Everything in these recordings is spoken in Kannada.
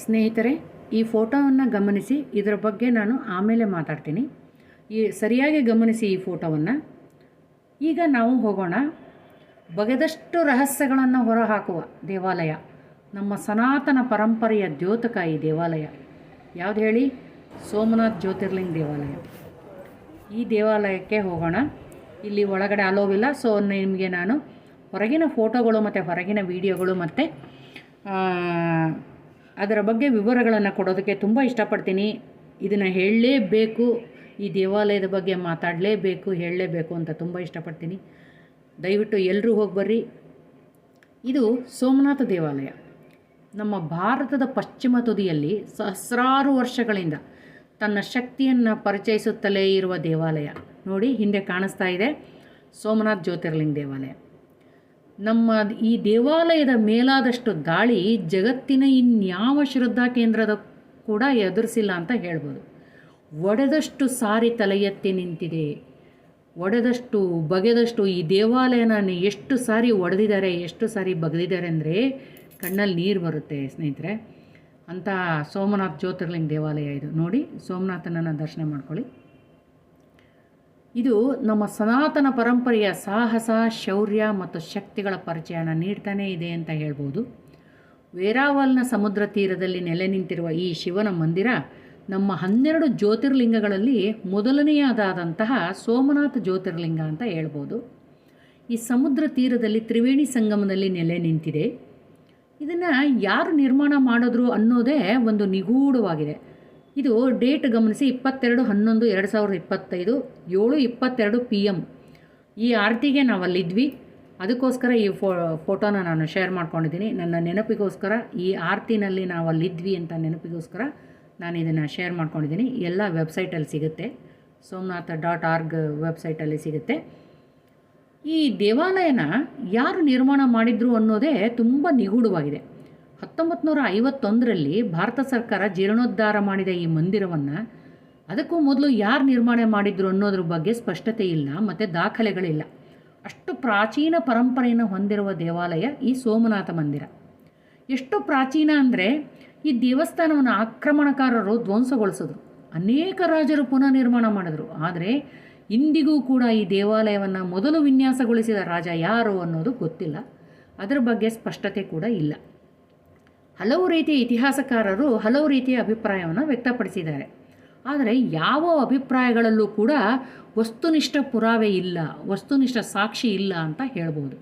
ಸ್ನೇಹಿತರೆ, ಈ ಫೋಟೋವನ್ನು ಗಮನಿಸಿ. ಇದರ ಬಗ್ಗೆ ನಾನು ಆಮೇಲೆ ಮಾತಾಡ್ತೀನಿ. ಸರಿಯಾಗಿ ಗಮನಿಸಿ ಈ ಫೋಟೋವನ್ನು. ಈಗ ನಾವು ಹೋಗೋಣ. ಬಗೆದಷ್ಟು ರಹಸ್ಯಗಳನ್ನು ಹೊರಹಾಕುವ ದೇವಾಲಯ, ನಮ್ಮ ಸನಾತನ ಪರಂಪರೆಯ ದ್ಯೋತಕ ಈ ದೇವಾಲಯ. ಯಾವುದು ಹೇಳಿ? ಸೋಮನಾಥ್ ಜ್ಯೋತಿರ್ಲಿಂಗ ದೇವಾಲಯ. ಈ ದೇವಾಲಯಕ್ಕೆ ಹೋಗೋಣ. ಇಲ್ಲಿ ಒಳಗಡೆ ಅಲೋವಿಲ್ಲ. ಸೊ ನಿಮಗೆ ನಾನು ಹೊರಗಿನ ಫೋಟೋಗಳು ಮತ್ತು ಹೊರಗಿನ ವಿಡಿಯೋಗಳು ಮತ್ತು ಅದರ ಬಗ್ಗೆ ವಿವರಗಳನ್ನು ಕೊಡೋದಕ್ಕೆ ತುಂಬ ಇಷ್ಟಪಡ್ತೀನಿ. ಇದನ್ನು ಹೇಳಲೇಬೇಕು, ಈ ದೇವಾಲಯದ ಬಗ್ಗೆ ಮಾತಾಡಲೇಬೇಕು, ಹೇಳಲೇಬೇಕು ಅಂತ ತುಂಬ ಇಷ್ಟಪಡ್ತೀನಿ. ದಯವಿಟ್ಟು ಎಲ್ಲರೂ ಹೋಗಿ ಬರ್ರಿ. ಇದು ಸೋಮನಾಥ ದೇವಾಲಯ ನಮ್ಮ ಭಾರತದ ಪಶ್ಚಿಮ ತುದಿಯಲ್ಲಿ ಸಹಸ್ರಾರು ವರ್ಷಗಳಿಂದ ತನ್ನ ಶಕ್ತಿಯನ್ನು ಪರಿಚಯಿಸುತ್ತಲೇ ಇರುವ ದೇವಾಲಯ. ನೋಡಿ, ಹಿಂದೆ ಕಾಣಿಸ್ತಾ ಇದೆ ಸೋಮನಾಥ್ ಜ್ಯೋತಿರ್ಲಿಂಗ ದೇವಾಲಯ. ನಮ್ಮ ಈ ದೇವಾಲಯದ ಮೇಲಾದಷ್ಟು ದಾಳಿ ಜಗತ್ತಿನ ಇನ್ಯಾವ ಶ್ರದ್ಧಾ ಕೇಂದ್ರದ ಕೂಡ ಎದುರಿಸಿಲ್ಲ ಅಂತ ಹೇಳ್ಬೋದು. ಒಡೆದಷ್ಟು ಸಾರಿ ತಲೆ ಎತ್ತಿ ನಿಂತಿದೆ. ಒಡೆದಷ್ಟು ಬಗೆದಷ್ಟು ಈ ದೇವಾಲಯನ ಎಷ್ಟು ಸಾರಿ ಒಡೆದಿದ್ದಾರೆ, ಎಷ್ಟು ಸಾರಿ ಬಗೆದಿದ್ದಾರೆ ಅಂದರೆ ಕಣ್ಣಲ್ಲಿ ನೀರು ಬರುತ್ತೆ ಸ್ನೇಹಿತರೆ. ಅಂಥ ಸೋಮನಾಥ್ ಜ್ಯೋತಿರ್ಲಿಂಗ ದೇವಾಲಯ ಇದು. ನೋಡಿ, ಸೋಮನಾಥನನ್ನು ದರ್ಶನ ಮಾಡ್ಕೊಳ್ಳಿ. ಇದು ನಮ್ಮ ಸನಾತನ ಪರಂಪರೆಯ ಸಾಹಸ, ಶೌರ್ಯ ಮತ್ತು ಶಕ್ತಿಗಳ ಪರಿಚಯನ ನೀಡ್ತಾನೇ ಇದೆ ಅಂತ ಹೇಳ್ಬೋದು. ವೇರಾವಲ್ನ ಸಮುದ್ರ ತೀರದಲ್ಲಿ ನೆಲೆ ನಿಂತಿರುವ ಈ ಶಿವನ ಮಂದಿರ ನಮ್ಮ 12 ಜ್ಯೋತಿರ್ಲಿಂಗಗಳಲ್ಲಿ ಮೊದಲನೆಯದಾದಂತಹ ಸೋಮನಾಥ ಜ್ಯೋತಿರ್ಲಿಂಗ ಅಂತ ಹೇಳ್ಬೋದು. ಈ ಸಮುದ್ರ ತೀರದಲ್ಲಿ ತ್ರಿವೇಣಿ ಸಂಗಮದಲ್ಲಿ ನೆಲೆ ನಿಂತಿದೆ. ಇದನ್ನು ಯಾರು ನಿರ್ಮಾಣ ಮಾಡಿದ್ರು ಅನ್ನೋದೇ ಒಂದು ನಿಗೂಢವಾಗಿದೆ. ಇದು ಡೇಟ್ ಗಮನಿಸಿ, 22/11/2025 7:22 PM. ಈ ಆರತಿಗೆ ನಾವು ಅಲ್ಲಿದ್ವಿ. ಅದಕ್ಕೋಸ್ಕರ ಈ ಫೋಟೋನ ನಾನು ಶೇರ್ ಮಾಡ್ಕೊಂಡಿದ್ದೀನಿ. ನನ್ನ ನೆನಪಿಗೋಸ್ಕರ, ಈ ಆರತಿನಲ್ಲಿ ನಾವು ಅಲ್ಲಿದ್ವಿ ಅಂತ ನೆನಪಿಗೋಸ್ಕರ ನಾನು ಇದನ್ನು ಶೇರ್ ಮಾಡ್ಕೊಂಡಿದ್ದೀನಿ. ಎಲ್ಲ ವೆಬ್ಸೈಟಲ್ಲಿ ಸಿಗುತ್ತೆ, somnath.org ವೆಬ್ಸೈಟಲ್ಲಿ ಸಿಗುತ್ತೆ. ಈ ದೇವಾಲಯನ ಯಾರು ನಿರ್ಮಾಣ ಮಾಡಿದ್ರು ಅನ್ನೋದೇ ತುಂಬ ನಿಗೂಢವಾಗಿದೆ. 1951ರಲ್ಲಿ ಭಾರತ ಸರ್ಕಾರ ಜೀರ್ಣೋದ್ಧಾರ ಮಾಡಿದ ಈ ಮಂದಿರವನ್ನು ಅದಕ್ಕೂ ಮೊದಲು ಯಾರು ನಿರ್ಮಾಣ ಮಾಡಿದ್ರು ಅನ್ನೋದ್ರ ಬಗ್ಗೆ ಸ್ಪಷ್ಟತೆ ಇಲ್ಲ ಮತ್ತು ದಾಖಲೆಗಳಿಲ್ಲ. ಅಷ್ಟು ಪ್ರಾಚೀನ ಪರಂಪರೆಯನ್ನು ಹೊಂದಿರುವ ದೇವಾಲಯ ಈ ಸೋಮನಾಥ ಮಂದಿರ. ಎಷ್ಟು ಪ್ರಾಚೀನ ಅಂದರೆ ಈ ದೇವಸ್ಥಾನವನ್ನು ಆಕ್ರಮಣಕಾರರು ಧ್ವಂಸಗೊಳಿಸಿದ್ರು. ಅನೇಕ ರಾಜರು ಪುನಃ ನಿರ್ಮಾಣ ಮಾಡಿದ್ರು. ಆದರೆ ಇಂದಿಗೂ ಕೂಡ ಈ ದೇವಾಲಯವನ್ನು ಮೊದಲು ವಿನ್ಯಾಸಗೊಳಿಸಿದ ರಾಜ ಯಾರು ಅನ್ನೋದು ಗೊತ್ತಿಲ್ಲ. ಅದರ ಬಗ್ಗೆ ಸ್ಪಷ್ಟತೆ ಕೂಡ ಇಲ್ಲ. ಹಲವು ರೀತಿಯ ಇತಿಹಾಸಕಾರರು ಹಲವು ರೀತಿಯ ಅಭಿಪ್ರಾಯವನ್ನು ವ್ಯಕ್ತಪಡಿಸಿದ್ದಾರೆ. ಆದರೆ ಯಾವ ಅಭಿಪ್ರಾಯಗಳಲ್ಲೂ ಕೂಡ ವಸ್ತುನಿಷ್ಠ ಪುರಾವೆ ಇಲ್ಲ, ವಸ್ತುನಿಷ್ಠ ಸಾಕ್ಷಿ ಇಲ್ಲ ಅಂತ ಹೇಳ್ಬೋದು.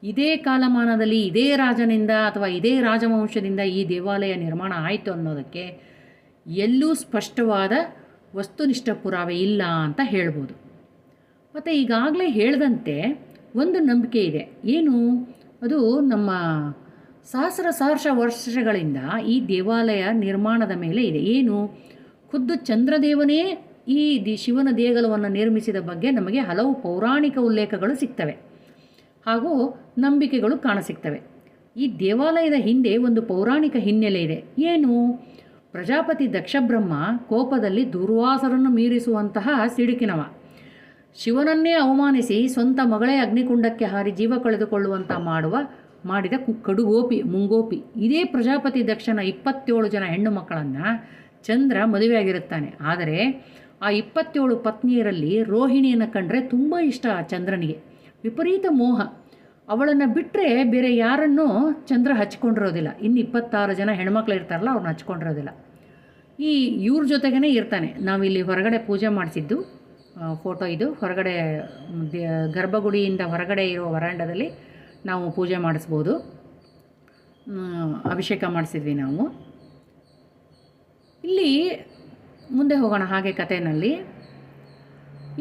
ಇದೇ ಕಾಲಮಾನದಲ್ಲಿ ಇದೇ ರಾಜನಿಂದ ಅಥವಾ ಇದೇ ರಾಜವಂಶದಿಂದ ಈ ದೇವಾಲಯ ನಿರ್ಮಾಣ ಆಯಿತು ಅನ್ನೋದಕ್ಕೆ ಎಲ್ಲೂ ಸ್ಪಷ್ಟವಾದ ವಸ್ತುನಿಷ್ಠ ಪುರಾವೆ ಇಲ್ಲ ಅಂತ ಹೇಳ್ಬೋದು. ಮತ್ತು ಈಗಾಗಲೇ ಹೇಳಿದಂತೆ ಒಂದು ನಂಬಿಕೆ ಇದೆ. ಏನು ಅದು? ನಮ್ಮ ಸಹಸ್ರ ವರ್ಷಗಳಿಂದ ಈ ದೇವಾಲಯ ನಿರ್ಮಾಣದ ಮೇಲೆ ಇದೆ. ಏನು? ಖುದ್ದು ಚಂದ್ರದೇವನೇ ಈ ಶಿವನ ದೇಗುಲವನ್ನು ನಿರ್ಮಿಸಿದ ಬಗ್ಗೆ ನಮಗೆ ಹಲವು ಪೌರಾಣಿಕ ಉಲ್ಲೇಖಗಳು ಸಿಗ್ತವೆ ಹಾಗೂ ನಂಬಿಕೆಗಳು ಕಾಣಸಿಗ್ತವೆ. ಈ ದೇವಾಲಯದ ಹಿಂದೆ ಒಂದು ಪೌರಾಣಿಕ ಹಿನ್ನೆಲೆ ಇದೆ. ಏನು? ಪ್ರಜಾಪತಿ ದಕ್ಷಬ್ರಹ್ಮ ಕೋಪದಲ್ಲಿ ದುರ್ವಾಸರನ್ನು ಮೀರಿಸುವಂತಹ ಸಿಡುಕಿನವ. ಶಿವನನ್ನೇ ಅವಮಾನಿಸಿ ಸ್ವಂತ ಮಗಳೇ ಅಗ್ನಿಕುಂಡಕ್ಕೆ ಹಾರಿ ಜೀವ ಕಳೆದುಕೊಳ್ಳುವಂಥ ಮಾಡಿದ ಕಡುಗೋಪಿ, ಮುಂಗೋಪಿ. ಇದೇ ಪ್ರಜಾಪತಿ ದಕ್ಷನ 27 ಜನ ಹೆಣ್ಣು ಮಕ್ಕಳನ್ನು ಚಂದ್ರ ಮದುವೆಯಾಗಿರುತ್ತಾನೆ. ಆದರೆ ಆ 27 ಪತ್ನಿಯರಲ್ಲಿ ರೋಹಿಣಿಯನ್ನು ಕಂಡ್ರೆ ತುಂಬ ಇಷ್ಟ ಚಂದ್ರನಿಗೆ. ವಿಪರೀತ ಮೋಹ. ಅವಳನ್ನು ಬಿಟ್ಟರೆ ಬೇರೆ ಯಾರನ್ನೂ ಚಂದ್ರ ಹಚ್ಕೊಂಡಿರೋದಿಲ್ಲ. ಇನ್ನು 26 ಜನ ಹೆಣ್ಮಕ್ಳು ಇರ್ತಾರಲ್ಲ, ಅವ್ರನ್ನ ಹಚ್ಕೊಂಡಿರೋದಿಲ್ಲ. ಇವ್ರ ಜೊತೆಗೇ ಇರ್ತಾನೆ. ನಾವಿಲ್ಲಿ ಹೊರಗಡೆ ಪೂಜೆ ಮಾಡಿಸಿದ್ದು ಫೋಟೋ ಇದು. ಹೊರಗಡೆ ಗರ್ಭಗುಡಿಯಿಂದ ಹೊರಗಡೆ ಇರೋ ವರಾಂಡದಲ್ಲಿ ನಾವು ಪೂಜೆ ಮಾಡಿಸ್ಬೋದು. ಅಭಿಷೇಕ ಮಾಡಿಸಿದ್ವಿ ನಾವು. ಇಲ್ಲಿ ಮುಂದೆ ಹೋಗೋಣ. ಹಾಗೆ ಕಥೆಯಲ್ಲಿ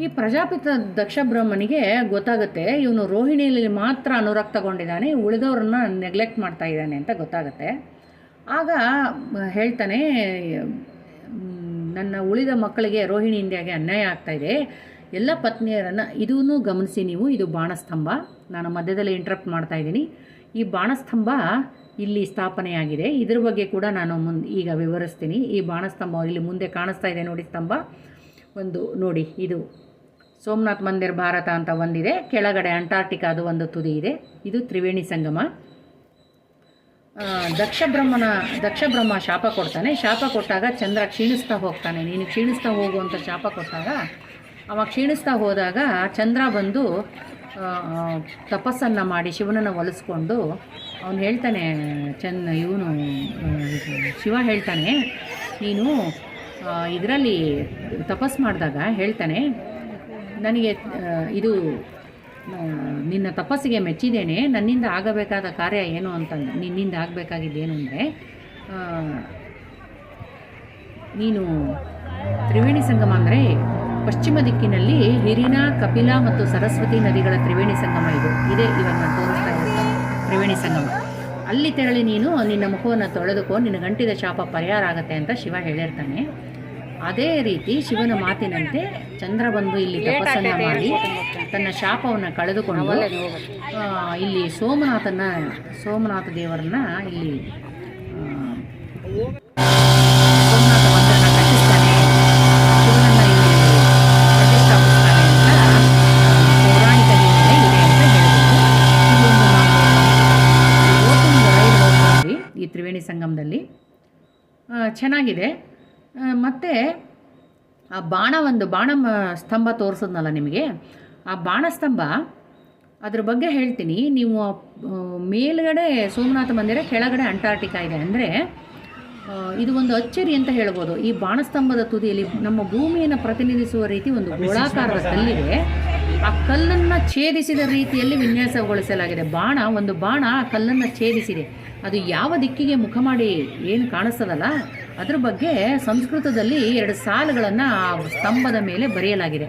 ಈ ಪ್ರಜಾಪತಿ ದಕ್ಷಬ್ರಹ್ಮನಿಗೆ ಗೊತ್ತಾಗುತ್ತೆ ಇವನು ರೋಹಿಣಿಯಲ್ಲಿ ಮಾತ್ರ ಅನುರಕ್ತಗೊಂಡಿದ್ದಾನೆ, ಉಳಿದವ್ರನ್ನ ನೆಗ್ಲೆಕ್ಟ್ ಮಾಡ್ತಾ ಇದ್ದಾನೆ ಅಂತ ಗೊತ್ತಾಗುತ್ತೆ. ಆಗ ಹೇಳ್ತಾನೆ, ನನ್ನ ಉಳಿದ ಮಕ್ಕಳಿಗೆ ರೋಹಿಣಿಯಿಂದಾಗಿ ಅನ್ಯಾಯ ಆಗ್ತಾಯಿದೆ, ಎಲ್ಲ ಪತ್ನಿಯರನ್ನು. ಇದೂ ಗಮನಿಸಿ ನೀವು. ಇದು ಬಾಣಸ್ತಂಭ. ನಾನು ಮಧ್ಯದಲ್ಲಿ ಇಂಟ್ರಪ್ಟ್ ಮಾಡ್ತಾಯಿದ್ದೀನಿ. ಈ ಬಾಣಸ್ತಂಭ ಇಲ್ಲಿ ಸ್ಥಾಪನೆಯಾಗಿದೆ. ಇದ್ರ ಬಗ್ಗೆ ಕೂಡ ನಾನು ಈಗ ವಿವರಿಸ್ತೀನಿ. ಈ ಬಾಣಸ್ತಂಭ ಇಲ್ಲಿ ಮುಂದೆ ಕಾಣಿಸ್ತಾ ಇದೆ ನೋಡಿ, ಸ್ತಂಭ ಒಂದು ನೋಡಿ. ಇದು ಸೋಮನಾಥ್ ಮಂದಿರ್ ಭಾರತ ಅಂತ ಒಂದಿದೆ, ಕೆಳಗಡೆ ಅಂಟಾರ್ಟಿಕಾ ಅದು ಒಂದು ತುದಿ ಇದೆ. ಇದು ತ್ರಿವೇಣಿ ಸಂಗಮ. ದಕ್ಷ ಬ್ರಹ್ಮ ಶಾಪ ಕೊಡ್ತಾನೆ. ಶಾಪ ಕೊಟ್ಟಾಗ ಚಂದ್ರ ಕ್ಷೀಣಿಸ್ತಾ ಹೋಗ್ತಾನೆ. ನೀನು ಕ್ಷೀಣಿಸ್ತಾ ಹೋಗುವಂಥ ಶಾಪ ಕೊಟ್ಟಾಗ ಅವ ಕ್ಷೀಣಿಸ್ತಾ ಹೋದಾಗ ಚಂದ್ರ ಬಂದು ತಪಸ್ಸನ್ನು ಮಾಡಿ ಶಿವನನ್ನು ಒಲಿಸ್ಕೊಂಡು ಅವನು ಹೇಳ್ತಾನೆ, ಇವನು ಶಿವ ಹೇಳ್ತಾನೆ, ನೀನು ಇದರಲ್ಲಿ ತಪಸ್ ಮಾಡಿದಾಗ ಹೇಳ್ತಾನೆ, ನನಗೆ ಇದು ನಿನ್ನ ತಪಸ್ಸಿಗೆ ಮೆಚ್ಚಿದ್ದೇನೆ, ನನ್ನಿಂದ ಆಗಬೇಕಾದ ಕಾರ್ಯ ಏನು ಅಂತಂದು, ನಿನ್ನಿಂದ ಆಗಬೇಕಾಗಿದ್ದೇನು ಅಂದರೆ ನೀನು ತ್ರಿವೇಣಿ ಸಂಗಮ ಅಂದರೆ ಪಶ್ಚಿಮ ದಿಕ್ಕಿನಲ್ಲಿ ಹಿರಿನ, ಕಪಿಲ ಮತ್ತು ಸರಸ್ವತಿ ನದಿಗಳ ತ್ರಿವೇಣಿ ಸಂಗಮ ಇದೇ ಇವಾಗ ನಾನು ತೋರಿಸ್ತಾ ಇರುತ್ತೆ ತ್ರಿವೇಣಿ ಸಂಗಮ. ಅಲ್ಲಿ ತೆರಳಿ ನೀನು ನಿನ್ನ ಮುಖವನ್ನು ತೊಳೆದುಕೋ, ನಿನ್ನ ಗಂಟಿದ ಶಾಪ ಪರಿಹಾರ ಆಗುತ್ತೆ ಅಂತ ಶಿವ ಹೇಳಿರ್ತಾನೆ. ಅದೇ ರೀತಿ ಶಿವನ ಮಾತಿನಂತೆ ಚಂದ್ರ ಬಂದು ಇಲ್ಲಿ ತಪಸ್ಸನ್ನು ಮಾಡಿ ತನ್ನ ಶಾಪವನ್ನು ಕಳೆದುಕೊಂಡು ಇಲ್ಲಿ ಸೋಮನಾಥ ದೇವರನ್ನ ಇಲ್ಲಿ ಸೋಮನಾಥ ಮಂದಿರನ ಕಟ್ಟಿಸ್ತಾನೆ, ಶಿವನನ್ನು ಇಲ್ಲಿ ಪ್ರತಿಷ್ಠಾಪಿಸ್ತಾನೆ ಅಂತ ಪೌರಾಣಿಕ ಹಿನ್ನೆಲೆ ಇದೆ ಅಂತ ಹೇಳ್ಬೋದು. ಇದೊಂದು ನಾವು ಓಟಿಂಗ್ ರೈಡ್ ಹೋಗ್ತೀವಿ ಈ ತ್ರಿವೇಣಿ ಸಂಗಮದಲ್ಲಿ, ಚೆನ್ನಾಗಿದೆ. ಮತ್ತು ಆ ಬಾಣ ಸ್ತಂಭ ತೋರಿಸಿದ್ನಲ್ಲ ನಿಮಗೆ, ಆ ಬಾಣಸ್ತಂಭ ಅದ್ರ ಬಗ್ಗೆ ಹೇಳ್ತೀನಿ. ನೀವು ಮೇಲ್ಗಡೆ ಸೋಮನಾಥ ಮಂದಿರ, ಕೆಳಗಡೆ ಅಂಟಾರ್ಟಿಕಾ ಇದೆ. ಅಂದರೆ ಇದು ಒಂದು ಅಚ್ಚರಿ ಅಂತ ಹೇಳ್ಬೋದು. ಈ ಬಾಣಸ್ತಂಭದ ತುದಿಯಲ್ಲಿ ನಮ್ಮ ಭೂಮಿಯನ್ನು ಪ್ರತಿನಿಧಿಸುವ ರೀತಿ ಒಂದು ಗೋಳಾಕಾರದ ಕಲ್ಲಿದೆ. ಆ ಕಲ್ಲನ್ನು ಛೇದಿಸಿದ ರೀತಿಯಲ್ಲಿ ವಿನ್ಯಾಸಗೊಳಿಸಲಾಗಿದೆ. ಒಂದು ಬಾಣ ಆ ಕಲ್ಲನ್ನು ಛೇದಿಸಿದೆ. ಅದು ಯಾವ ದಿಕ್ಕಿಗೆ ಮುಖ ಮಾಡಿ ಏನು ಕಾಣಿಸ್ತದಲ್ಲ ಅದ್ರ ಬಗ್ಗೆ ಸಂಸ್ಕೃತದಲ್ಲಿ 2 ಸಾಲುಗಳನ್ನು ಆ ಸ್ತಂಭದ ಮೇಲೆ ಬರೆಯಲಾಗಿದೆ.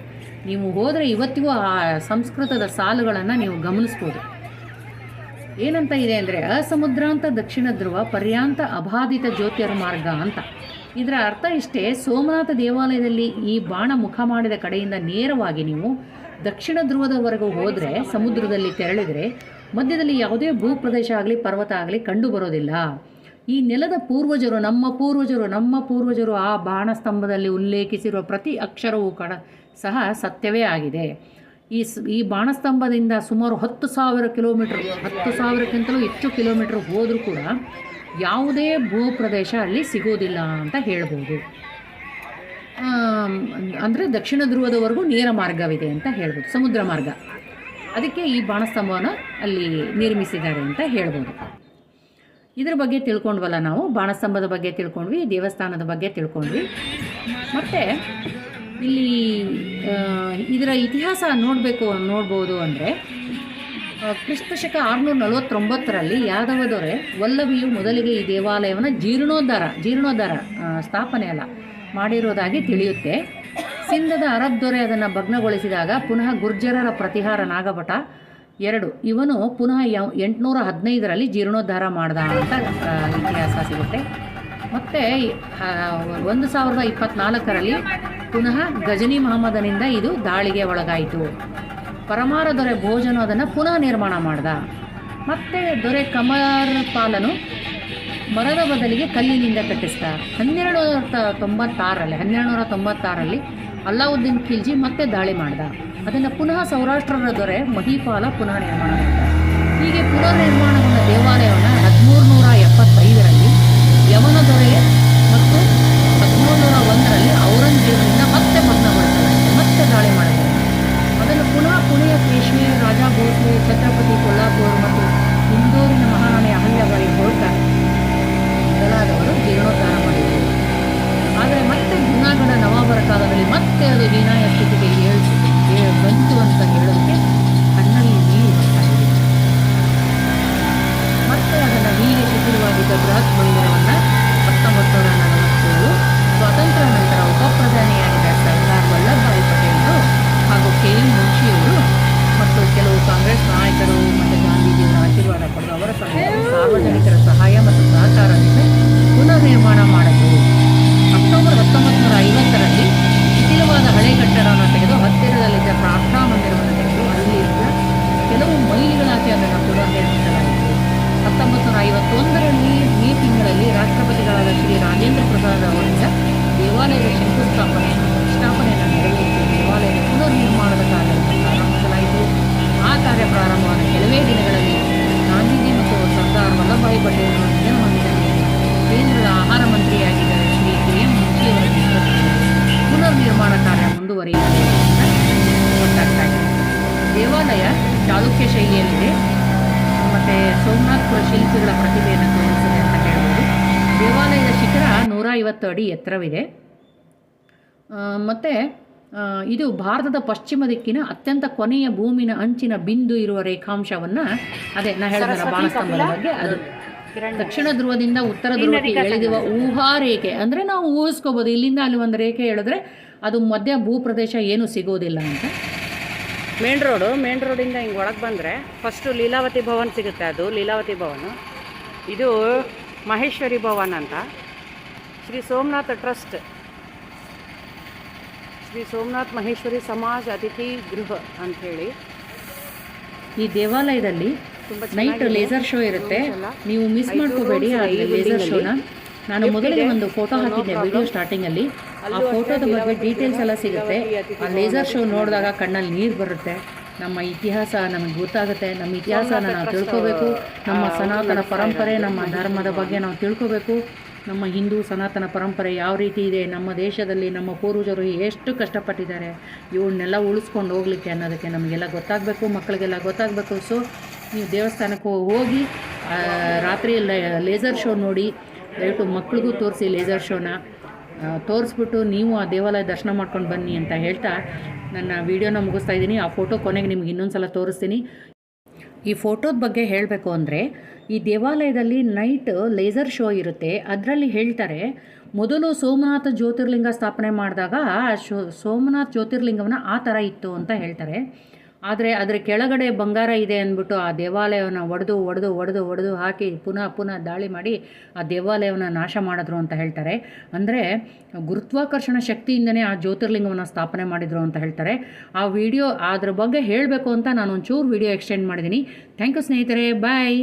ನೀವು ಹೋದರೆ ಇವತ್ತಿಗೂ ಆ ಸಂಸ್ಕೃತದ ಸಾಲುಗಳನ್ನು ನೀವು ಗಮನಿಸ್ಬೋದು. ಏನಂತ ಇದೆ ಅಂದರೆ, ಅಸಮುದ್ರಾಂತ ದಕ್ಷಿಣ ಧ್ರುವ ಪರ್ಯಾಂತ ಅಬಾಧಿತ ಜ್ಯೋತಿರ್ಮಾರ್ಗ ಅಂತ. ಇದರ ಅರ್ಥ ಇಷ್ಟೇ, ಸೋಮನಾಥ ದೇವಾಲಯದಲ್ಲಿ ಈ ಬಾಣ ಮುಖ ಮಾಡಿದ ಕಡೆಯಿಂದ ನೇರವಾಗಿ ನೀವು ದಕ್ಷಿಣ ಧ್ರುವದವರೆಗೂ ಹೋದರೆ, ಸಮುದ್ರದಲ್ಲಿ ತೆರಳಿದರೆ ಮಧ್ಯದಲ್ಲಿ ಯಾವುದೇ ಭೂಪ್ರದೇಶ ಆಗಲಿ ಪರ್ವತ ಆಗಲಿ ಕಂಡು ಬರೋದಿಲ್ಲ. ಈ ನೆಲದ ಪೂರ್ವಜರು, ನಮ್ಮ ಪೂರ್ವಜರು ಆ ಬಾಣಸ್ತಂಭದಲ್ಲಿ ಉಲ್ಲೇಖಿಸಿರುವ ಪ್ರತಿ ಅಕ್ಷರವೂ ಸಹ ಸತ್ಯವೇ ಆಗಿದೆ. ಈ ಬಾಣಸ್ತಂಭದಿಂದ ಸುಮಾರು 10,000 ಕಿಲೋಮೀಟ್ರ್, 10,000ಕ್ಕಿಂತಲೂ ಹೆಚ್ಚು ಕಿಲೋಮೀಟ್ರ್ ಹೋದರೂ ಕೂಡ ಯಾವುದೇ ಭೂಪ್ರದೇಶ ಅಲ್ಲಿ ಸಿಗೋದಿಲ್ಲ ಅಂತ ಹೇಳ್ಬೋದು. ಅಂದರೆ ದಕ್ಷಿಣ ಧ್ರುವದವರೆಗೂ ನೇರ ಮಾರ್ಗವಿದೆ ಅಂತ ಹೇಳ್ಬೋದು, ಸಮುದ್ರ ಮಾರ್ಗ. ಅದಕ್ಕೆ ಈ ಬಾಣಸ್ತಂಭವನ್ನು ಅಲ್ಲಿ ನಿರ್ಮಿಸಿದ್ದಾರೆ ಅಂತ ಹೇಳ್ಬೋದು. ಇದ್ರ ಬಗ್ಗೆ ತಿಳ್ಕೊಂಡ್ವಲ್ಲ ನಾವು, ಬಾಣಸ್ತಂಭದ ಬಗ್ಗೆ ತಿಳ್ಕೊಂಡ್ವಿ, ದೇವಸ್ಥಾನದ ಬಗ್ಗೆ ತಿಳ್ಕೊಂಡ್ವಿ. ಮತ್ತು ಇಲ್ಲಿ ಇದರ ಇತಿಹಾಸ ನೋಡ್ಬೋದು ಅಂದರೆ, ಕ್ರಿಸ್ತಶಕ 649ರಲ್ಲಿ ಯಾದವ ದೊರೆ ವಲ್ಲಭಿಯು ಮೊದಲಿಗೆ ಈ ದೇವಾಲಯವನ್ನು ಜೀರ್ಣೋದ್ಧಾರ ಸ್ಥಾಪನೆ ಮಾಡಿರೋದಾಗಿ ತಿಳಿಯುತ್ತೆ. ಸಿಂಧದ ಅರಬ್ ದೊರೆ ಅದನ್ನು ಭಗ್ನಗೊಳಿಸಿದಾಗ ಪುನಃ ಗುರ್ಜರರ ಪ್ರತಿಹಾರ ನಾಗಭಟ 2 ಇವನು ಪುನಃ 815ರಲ್ಲಿ ಜೀರ್ಣೋದ್ಧಾರ ಮಾಡ್ದ ಅಂತ ಇತಿಹಾಸ ಸಿಗುತ್ತೆ. ಮತ್ತು 1024ರಲ್ಲಿ ಪುನಃ ಗಜನಿ ಮಹಮ್ಮದನಿಂದ ಇದು ದಾಳಿಗೆ ಒಳಗಾಯಿತು. ಪರಮಾರ ದೊರೆ ಭೋಜನು ಅದನ್ನು ಪುನಃ ನಿರ್ಮಾಣ ಮಾಡ್ದ. ಮತ್ತು ದೊರೆ ಕಮರ್ಪಾಲನು ಮರದ ಬದಲಿಗೆ ಕಲ್ಲಿನಿಂದ ಕಟ್ಟಿಸ್ದ. 1296ರಲ್ಲಿ ಅಲ್ಲಾವುದ್ದೀನ್ ಖಿಲ್ಜಿ ಮತ್ತೆ ದಾಳಿ ಮಾಡ್ದ. ಅದನ್ನು ಪುನಃ ಸೌರಾಷ್ಟ್ರದ ದೊರೆ ಮಹಿಪಾಲ ಪುನಃ ನಿರ್ಮಾಣ ಮಾಡ್ದ. ಹೀಗೆ ಪುನರ್ ನಿರ್ಮಾಣಗೊಂಡ ದೇವಾಲಯವನ್ನು 1375ರಲ್ಲಿ ಯವನ ದೊರೆ ಮತ್ತು 1301ರಲ್ಲಿ ಔರಂಗಜೇಬನಿಂದ ಮತ್ತೆ ಭಗ್ನಗೊಳಿಸಲಾಯಿತು, ಮತ್ತೆ ದಾಳಿ ಮಾಡಿದರು. ಅದನ್ನು ಪುನಃ ಪುಣೆಯ ಪೇಶ್ವೆ ರಾಜಾ ಭೋಸ್ಲೆ, ಛತ್ರಪತಿ ಕೊಲ್ಲಾಪುರ್ ಮತ್ತು ಇಂದೋರಿನ ಮಹಾರಾಣಿ ಅಹಲ್ಯಾಬಾಯಿ ಹೋಳ್ಕರ್ ಮೊದಲಾದವರು ಜೀರ್ಣೋದ್ಧಾರ ಮಾಡಿದರು. ಆದರೆ ಮತ್ತೆ ಜುನಾಗಢ ನವಾಬರ ಕಾಲದಲ್ಲಿ ಮತ್ತೆ ಅದು ಹೀನಾಯ ಸ್ಥಿತಿಗೆ ಬಂತು ಅಂತ ಹೇಳೋದಕ್ಕೆ ಕಣ್ಣಲ್ಲಿ ನೀರು ಬರ್ತಾಯಿದೆ. ಮತ್ತೆ ಅದನ್ನು ಹೀಗೆ ಶಿಥಿಲವಾಗಿದ್ದ ಬೃಹತ್ ಮಂದಿರವನ್ನು 1947 ಸ್ವಾತಂತ್ರ್ಯ ನಂತರ ಉಪಪ್ರಧಾನಿಯಾಗಿದ್ದ ಸರ್ದಾರ್ ವಲ್ಲಭಭಾಯಿ ಪಟೇಲರು ಹಾಗೂ KM ಮುನ್ಷಿಯವರು ಮತ್ತು ಕೆಲವು ಕಾಂಗ್ರೆಸ್ ನಾಯಕರು ಮತ್ತು ಗಾಂಧೀಜಿಯವರ ಆಶೀರ್ವಾದ ಪಡೆದು ಅವರ ಸಾರ್ವಜನಿಕರ ಸಹಾಯ ಮತ್ತು ಸಹಕಾರದಿಂದ ಪುನರ್ ನಿರ್ಮಾಣ ಮಾಡಿದರು. ಅಕ್ಟೋಬರ್ 1950ರಲ್ಲಿ ಶಿಥಿಲವಾದ ಹಳೆ ಕಟ್ಟಡವನ್ನು ತೆಗೆದು ಹತ್ತಿರದಲ್ಲಿದ್ದ ಪ್ರಾರ್ಥನಾ ಮಂದಿರವನ್ನು ತೆಗೆದು ಅಲ್ಲಿದ್ದ ಕೆಲವು ಮೈಲಿಗಳಾಚೆ ಅದನ್ನು ಪುನರ್ ನಿರ್ಮಿಸಲಾಯಿತು. 1951ರಲ್ಲಿ ಮೇ ತಿಂಗಳಲ್ಲಿ ರಾಷ್ಟ್ರಪತಿಗಳಾದ ಶ್ರೀ ರಾಜೇಂದ್ರ ಪ್ರಸಾದ್ ಅವರಿಂದ ದೇವಾಲಯದ ಶಂಕುಸ್ಥಾಪನೆಯನ್ನು ಪ್ರತಿಷ್ಠಾಪನೆಯನ್ನು ನೆರವೇರಿಸಿ ದೇವಾಲಯದ ಪುನರ್ ನಿರ್ಮಾಣದ ಕಾರ್ಯವನ್ನು ಪ್ರಾರಂಭಿಸಲಾಯಿತು. ಆ ಕಾರ್ಯ ಪ್ರಾರಂಭವಾದ ಕೆಲವೇ ದಿನಗಳಲ್ಲಿ ಗಾಂಧೀಜಿ ಮತ್ತು ಸರ್ದಾರ್ ವಲ್ಲಭಭಾಯಿ ಪಟೇಲ್ ಚಾಲುಕ್ಯ ಶೈಲಿಯಲ್ಲಿದೆ ಮತ್ತು ಸೋಮನಾಥಪುರ ಶಿಲ್ಪಿಗಳ ಪ್ರತಿಭೆಯನ್ನು ತೋರಿಸಿದೆ ಅಂತ ಹೇಳ್ಬೋದು. ದೇವಾಲಯದ ಶಿಖರ 150 ಅಡಿ ಎತ್ತರವಿದೆ. ಮತ್ತು ಇದು ಭಾರತದ ಪಶ್ಚಿಮ ದಿಕ್ಕಿನ ಅತ್ಯಂತ ಕೊನೆಯ ಭೂಮಿನ ಅಂಚಿನ ಬಿಂದು ಇರುವ ರೇಖಾಂಶವನ್ನು, ಅದೇ ನಾ ಹೇಳಿದ ಬಾಣಸ್ತಂಭದ ಬಗ್ಗೆ, ಅದು ದಕ್ಷಿಣ ಧ್ರುವದಿಂದ ಉತ್ತರ ಧ್ರುವಕ್ಕೆ ಎಳೆದಿರುವ ಊಹಾ ರೇಖೆ. ಅಂದರೆ ನಾವು ಊಹಿಸ್ಕೋಬೋದು, ಇಲ್ಲಿಂದ ಅಲ್ಲಿ ಒಂದು ರೇಖೆ ಎಳೆದ್ರೆ ಅದು ಮಧ್ಯ ಭೂಪ್ರದೇಶ ಏನೂ ಸಿಗೋದಿಲ್ಲ ಅಂತ. ಮೇನ್ ರೋಡಿಂದ ಹಿಂಗೆ ಒಳಗೆ ಬಂದರೆ ಫಸ್ಟು ಲೀಲಾವತಿ ಭವನ್ ಸಿಗುತ್ತೆ. ಅದು ಲೀಲಾವತಿ ಭವನ್. ಇದು ಮಹೇಶ್ವರಿ ಭವನ್ ಅಂತ. ಶ್ರೀ ಸೋಮನಾಥ ಟ್ರಸ್ಟ್, ಶ್ರೀ ಸೋಮನಾಥ್ ಮಹೇಶ್ವರಿ ಸಮಾಜ ಅತಿಥಿ ಗೃಹ ಅಂಥೇಳಿ. ಈ ದೇವಾಲಯದಲ್ಲಿ ನೈಟ್ ಲೇಸರ್ ಶೋ ಇರುತ್ತೆ, ನೀವು ಮಿಸ್ ಮಾಡ್ಕೋಬೇಡಿ ಆ ಲೇಸರ್ ಶೋನ. ನಾನು ಮೊದಲೇ ಒಂದು ಫೋಟೋ ಹಾಕಿದ್ದೆ ವಿಡಿಯೋ ಸ್ಟಾರ್ಟಿಂಗಲ್ಲಿ. ಆ ಫೋಟೋದ ಬಗ್ಗೆ ಡೀಟೇಲ್ಸ್ ಎಲ್ಲ ಸಿಗುತ್ತೆ. ಆ ಲೇಸರ್ ಶೋ ನೋಡಿದಾಗ ಕಣ್ಣಲ್ಲಿ ನೀರು ಬರುತ್ತೆ. ನಮ್ಮ ಇತಿಹಾಸ ನಮಗೆ ಗೊತ್ತಾಗುತ್ತೆ. ನಮ್ಮ ಇತಿಹಾಸನ ನಾವು ತಿಳ್ಕೋಬೇಕು. ನಮ್ಮ ಸನಾತನ ಪರಂಪರೆ, ನಮ್ಮ ಧರ್ಮದ ಬಗ್ಗೆ ನಾವು ತಿಳ್ಕೋಬೇಕು. ನಮ್ಮ ಹಿಂದೂ ಸನಾತನ ಪರಂಪರೆ ಯಾವ ರೀತಿ ಇದೆ, ನಮ್ಮ ದೇಶದಲ್ಲಿ ನಮ್ಮ ಪೂರ್ವಜರು ಎಷ್ಟು ಕಷ್ಟಪಟ್ಟಿದ್ದಾರೆ, ಇವನ್ನೆಲ್ಲ ಉಳಿಸ್ಕೊಂಡು ಹೋಗ್ಲಿಕ್ಕೆ ಅನ್ನೋದಕ್ಕೆ ನಮಗೆಲ್ಲ ಗೊತ್ತಾಗಬೇಕು, ಮಕ್ಕಳಿಗೆಲ್ಲ ಗೊತ್ತಾಗಬೇಕು. ಸೊ ನೀವು ದೇವಸ್ಥಾನಕ್ಕೆ ಹೋಗಿ ರಾತ್ರಿ ಲೇಸರ್ ಶೋ ನೋಡಿ, ದಯವಿಟ್ಟು ಮಕ್ಳಿಗೂ ತೋರಿಸಿ ಲೇಸರ್ ಶೋನ. ತೋರಿಸ್ಬಿಟ್ಟು ನೀವು ಆ ದೇವಾಲಯ ದರ್ಶನ ಮಾಡ್ಕೊಂಡು ಬನ್ನಿ ಅಂತ ಹೇಳ್ತಾ ನನ್ನ ವಿಡಿಯೋನ ಮುಗಿಸ್ತಾ ಇದ್ದೀನಿ. ಆ ಫೋಟೋ ಕೊನೆಗೆ ನಿಮ್ಗೆ ಇನ್ನೊಂದು ಸಲ ತೋರಿಸ್ತೀನಿ. ಈ ಫೋಟೋದ ಬಗ್ಗೆ ಹೇಳಬೇಕು ಅಂದರೆ, ಈ ದೇವಾಲಯದಲ್ಲಿ ನೈಟ್ ಲೇಸರ್ ಶೋ ಇರುತ್ತೆ. ಅದರಲ್ಲಿ ಹೇಳ್ತಾರೆ, ಮೊದಲು ಸೋಮನಾಥ ಜ್ಯೋತಿರ್ಲಿಂಗ ಸ್ಥಾಪನೆ ಮಾಡಿದಾಗ ಸೋಮನಾಥ ಜ್ಯೋತಿರ್ಲಿಂಗವನ್ನು ಆ ಥರ ಇತ್ತು ಅಂತ ಹೇಳ್ತಾರೆ. ಆದರೆ ಅದರ ಕೆಳಗಡೆ ಬಂಗಾರ ಇದೆ ಅಂದ್ಬಿಟ್ಟು ಆ ದೇವಾಲಯವನ್ನು ಒಡೆದು ಹಾಕಿ ಪುನಃ ದಾಳಿ ಮಾಡಿ ಆ ದೇವಾಲಯವನ್ನು ನಾಶ ಮಾಡಿದ್ರು ಅಂತ ಹೇಳ್ತಾರೆ. ಅಂದರೆ ಗುರುತ್ವಾಕರ್ಷಣ ಶಕ್ತಿಯಿಂದನೇ ಆ ಜ್ಯೋತಿರ್ಲಿಂಗವನ್ನು ಸ್ಥಾಪನೆ ಮಾಡಿದರು ಅಂತ ಹೇಳ್ತಾರೆ. ಆ ವಿಡಿಯೋ ಅದ್ರ ಬಗ್ಗೆ ಹೇಳಬೇಕು ಅಂತ ನಾನು ಒಂಚೂರು ವಿಡಿಯೋ ಎಕ್ಸ್ಟೆಂಡ್ ಮಾಡಿದ್ದೀನಿ. ಥ್ಯಾಂಕ್ ಯು ಸ್ನೇಹಿತರೆ, ಬಾಯ್.